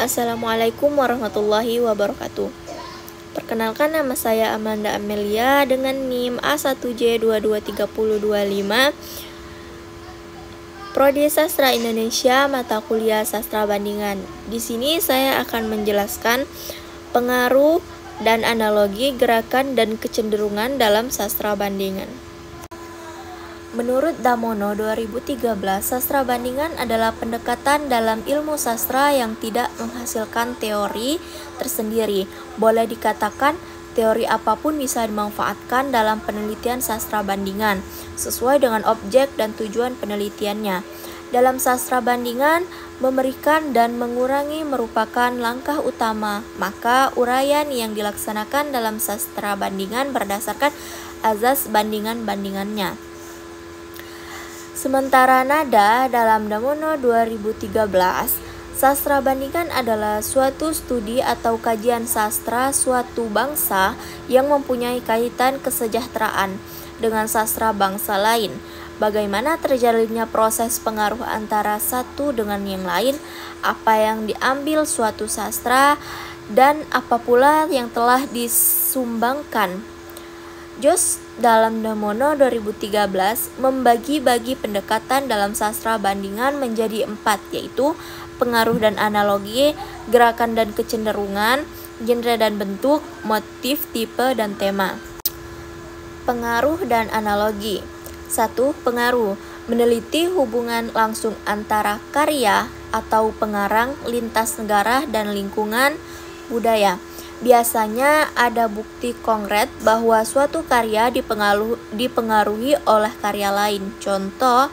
Assalamualaikum warahmatullahi wabarakatuh. Perkenalkan, nama saya Amanda Amelia dengan NIM A1J223025, Prodi Sastra Indonesia, mata kuliah Sastra Bandingan. Di sini saya akan menjelaskan pengaruh dan analogi gerakan dan kecenderungan dalam sastra bandingan. Menurut Damono 2013, sastra bandingan adalah pendekatan dalam ilmu sastra yang tidak menghasilkan teori tersendiri. Boleh dikatakan, teori apapun bisa dimanfaatkan dalam penelitian sastra bandingan, sesuai dengan objek dan tujuan penelitiannya. Dalam sastra bandingan, memberikan dan mengurangi merupakan langkah utama, maka uraian yang dilaksanakan dalam sastra bandingan berdasarkan azas bandingan-bandingannya. Sementara nada dalam Damono 2013, sastra bandingan adalah suatu studi atau kajian sastra suatu bangsa yang mempunyai kaitan kesejahteraan dengan sastra bangsa lain. Bagaimana terjalinnya proses pengaruh antara satu dengan yang lain, apa yang diambil suatu sastra, dan apa pula yang telah disumbangkan. Jos dalam Damono 2013 membagi-bagi pendekatan dalam sastra bandingan menjadi 4, yaitu pengaruh dan analogi, gerakan dan kecenderungan, genre dan bentuk, motif, tipe, dan tema. Pengaruh dan analogi. 1. Pengaruh. Meneliti hubungan langsung antara karya atau pengarang, lintas negara, dan lingkungan budaya. Biasanya ada bukti konkret bahwa suatu karya dipengaruhi oleh karya lain. Contoh,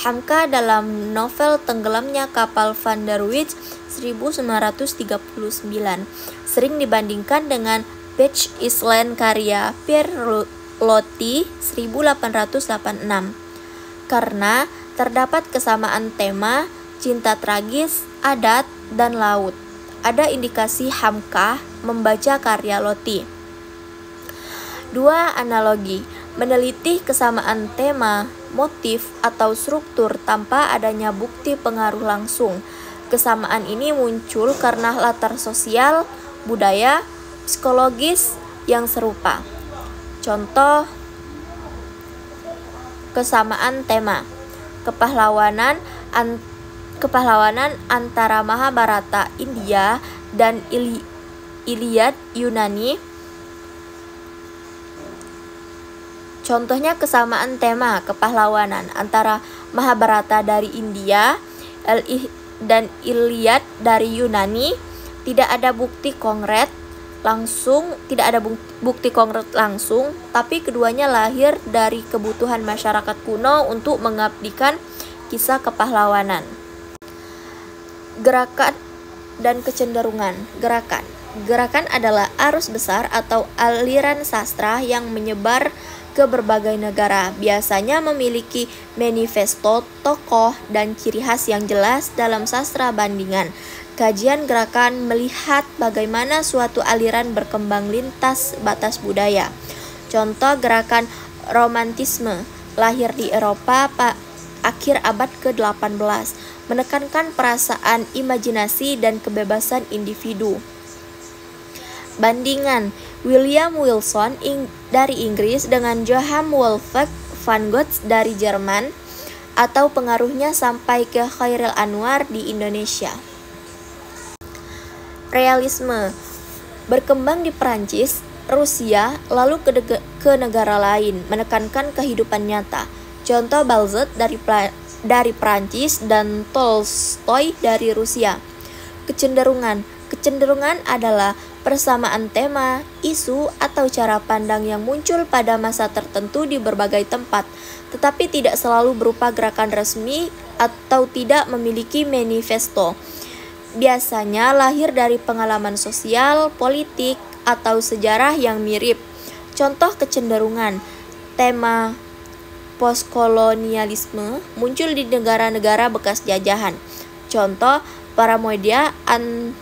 Hamka dalam novel Tenggelamnya Kapal Van der Wijk 1939 sering dibandingkan dengan Beach Island karya Pierre Loti 1886 karena terdapat kesamaan tema, cinta tragis, adat, dan laut. Ada indikasi Hamka membaca karya Loti. 2. Analogi. Meneliti kesamaan tema, motif, atau struktur tanpa adanya bukti pengaruh langsung. Kesamaan ini muncul karena latar sosial, budaya, psikologis yang serupa. Contoh, kesamaan tema. Kepahlawanan antara Mahabharata India dan Iliad Yunani. Contohnya kesamaan tema kepahlawanan antara Mahabharata dari India dan Iliad dari Yunani. Tidak ada bukti konkret langsung, tapi keduanya lahir dari kebutuhan masyarakat kuno untuk mengabdikan kisah kepahlawanan. Gerakan dan kecenderungan. Gerakan adalah arus besar atau aliran sastra yang menyebar ke berbagai negara, biasanya memiliki manifesto, tokoh, dan ciri khas yang jelas dalam sastra bandingan. Kajian gerakan melihat bagaimana suatu aliran berkembang lintas batas budaya. Contoh, gerakan romantisme lahir di Eropa akhir abad ke-18, menekankan perasaan imajinasi dan kebebasan individu. Bandingan. William Wilson dari Inggris dengan Johann Wolfgang van Goethe dari Jerman, atau pengaruhnya sampai ke Chairil Anwar di Indonesia. Realisme. Berkembang di Perancis, Rusia, lalu ke negara lain, menekankan kehidupan nyata. Contoh, Balzac dari Perancis dan Tolstoy dari Rusia. Kecenderungan adalah persamaan tema, isu, atau cara pandang yang muncul pada masa tertentu di berbagai tempat, tetapi tidak selalu berupa gerakan resmi atau tidak memiliki manifesto. Biasanya lahir dari pengalaman sosial, politik, atau sejarah yang mirip. Contoh kecenderungan. Tema postkolonialisme muncul di negara-negara bekas jajahan. Contoh, Paramoedia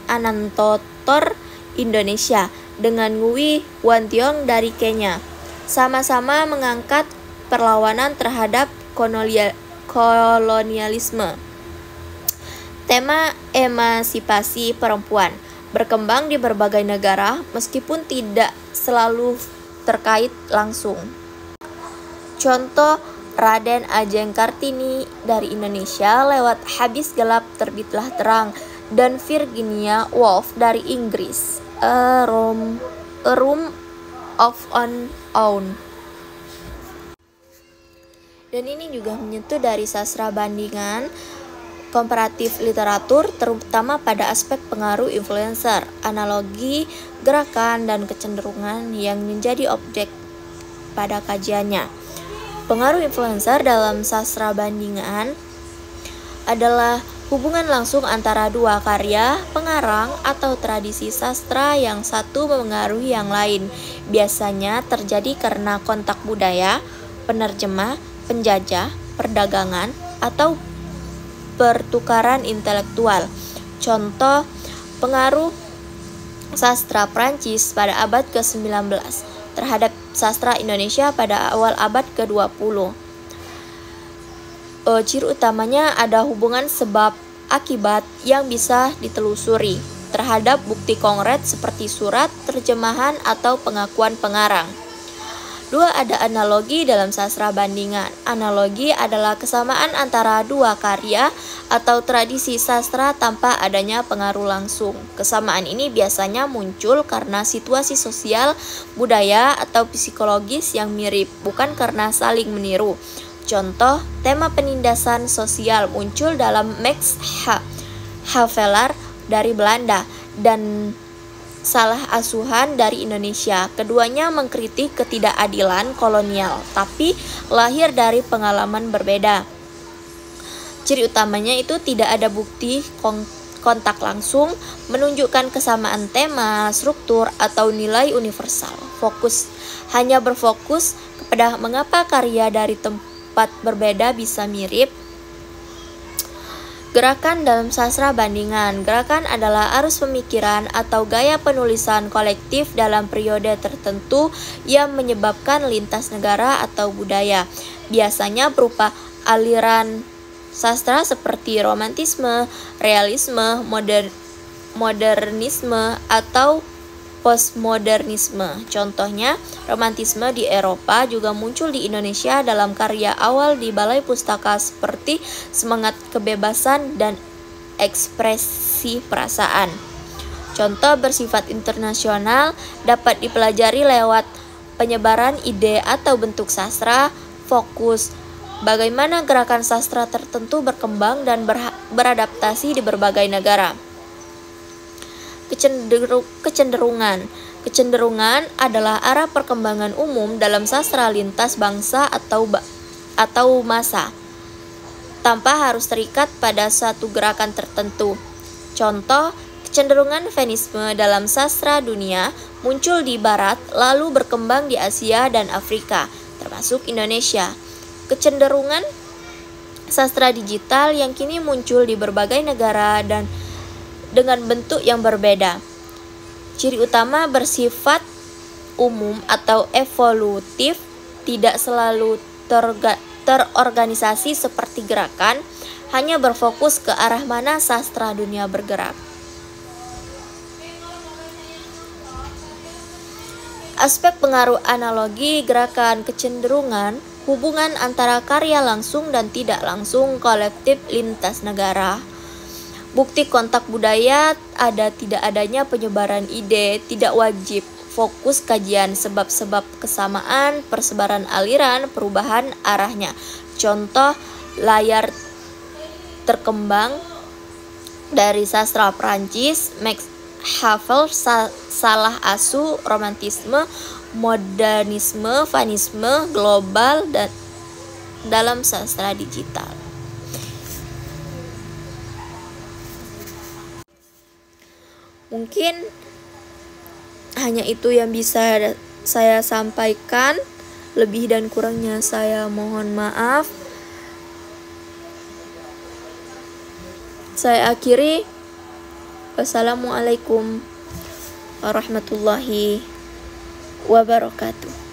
Anantotor Indonesia dengan Ngui Wantiong dari Kenya. Sama-sama mengangkat perlawanan terhadap kolonialisme. Tema emansipasi perempuan berkembang di berbagai negara meskipun tidak selalu terkait langsung. Contoh, Raden Ajeng Kartini dari Indonesia lewat Habis Gelap Terbitlah Terang, dan Virginia Woolf dari Inggris, A Room of Unknown. Dan ini juga menyentuh dari sastra bandingan komparatif literatur, terutama pada aspek pengaruh influencer, analogi, gerakan, dan kecenderungan yang menjadi objek pada kajiannya. Pengaruh influencer dalam sastra bandingan adalah hubungan langsung antara dua karya, pengarang, atau tradisi sastra yang satu memengaruhi yang lain. Biasanya terjadi karena kontak budaya, penerjemah, penjajah, perdagangan, atau pertukaran intelektual. Contoh, pengaruh sastra Prancis pada abad ke-19 terhadap sastra Indonesia pada awal abad ke-20. Ciri utamanya ada hubungan sebab akibat yang bisa ditelusuri terhadap bukti konkret seperti surat, terjemahan, atau pengakuan pengarang. 2. Ada analogi dalam sastra bandingan. Analogi adalah kesamaan antara dua karya atau tradisi sastra tanpa adanya pengaruh langsung. Kesamaan ini biasanya muncul karena situasi sosial, budaya, atau psikologis yang mirip, bukan karena saling meniru. Contoh, tema penindasan sosial muncul dalam Max Havelaar dari Belanda dan Salah Asuhan dari Indonesia. Keduanya mengkritik ketidakadilan kolonial, tapi lahir dari pengalaman berbeda. Ciri utamanya itu tidak ada bukti kontak langsung, menunjukkan kesamaan tema, struktur, atau nilai universal. Hanya berfokus kepada mengapa karya dari tempat berbeda bisa mirip. Gerakan dalam sastra bandingan. Gerakan adalah arus pemikiran atau gaya penulisan kolektif dalam periode tertentu yang menyebabkan lintas negara atau budaya. Biasanya berupa aliran sastra seperti romantisme, realisme, modernisme, atau postmodernisme. Contohnya, romantisme di Eropa juga muncul di Indonesia dalam karya awal di Balai Pustaka seperti Semangat Kebebasan dan Ekspresi Perasaan. Contoh bersifat internasional dapat dipelajari lewat penyebaran ide atau bentuk sastra, fokus bagaimana gerakan sastra tertentu berkembang dan beradaptasi di berbagai negara. Kecenderungan adalah arah perkembangan umum dalam sastra lintas bangsa atau masa, tanpa harus terikat pada satu gerakan tertentu. Contoh, kecenderungan feminisme dalam sastra dunia muncul di Barat lalu berkembang di Asia dan Afrika, termasuk Indonesia. Kecenderungan sastra digital yang kini muncul di berbagai negara dan dengan bentuk yang berbeda. Ciri utama bersifat umum atau evolutif, tidak selalu terorganisasi seperti gerakan, hanya berfokus ke arah mana sastra dunia bergerak. Aspek pengaruh analogi, gerakan, kecenderungan, hubungan antara karya langsung dan tidak langsung, kolektif lintas negara. Bukti kontak budaya, ada tidak adanya penyebaran ide, tidak wajib. Fokus kajian sebab-sebab kesamaan, persebaran aliran, perubahan arahnya. Contoh, layar terkembang dari sastra Prancis, Max Havelaar, Salah Asuh, romantisme, modernisme, feminisme, global, dan dalam sastra digital. Mungkin hanya itu yang bisa saya sampaikan. Lebih dan kurangnya saya mohon maaf. Saya akhiri. Wassalamualaikum warahmatullahi wabarakatuh.